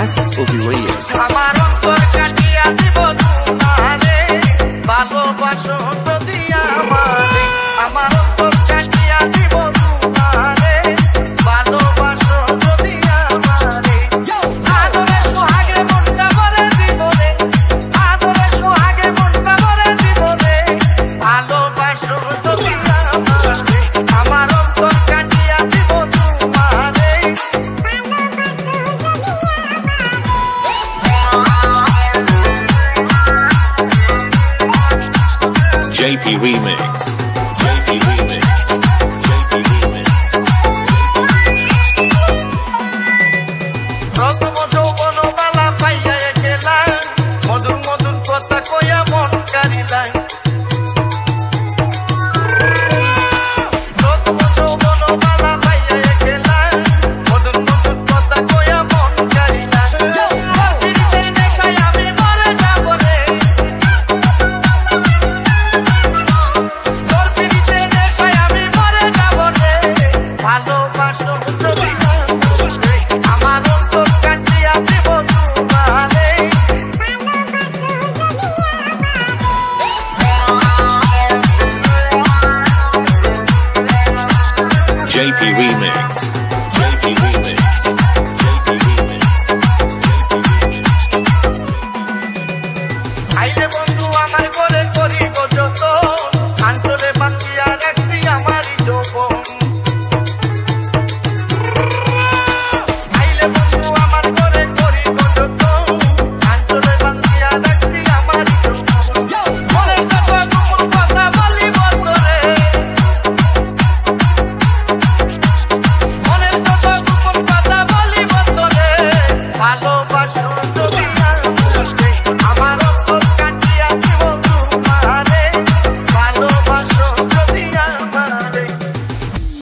artist Obi Williams. JP Remix. JP Remix. JP Remix. প্রথম যৌবন বালা পাইয়া গেলা মধুর মধুর কথা কইয়া মন কারিলাই প্রথম যৌবন বালা পাইয়া গেলা মধুর মধুর কথা কইয়া মন কারিলাই তিরিশে দেখাই আমি মরে যাব রে তোর তিরিশে দেখাই আমি মরে যাব রে ভালোবাসো যদি আমার অন্তর কাটিয়া দিব তোমারে JP Remix.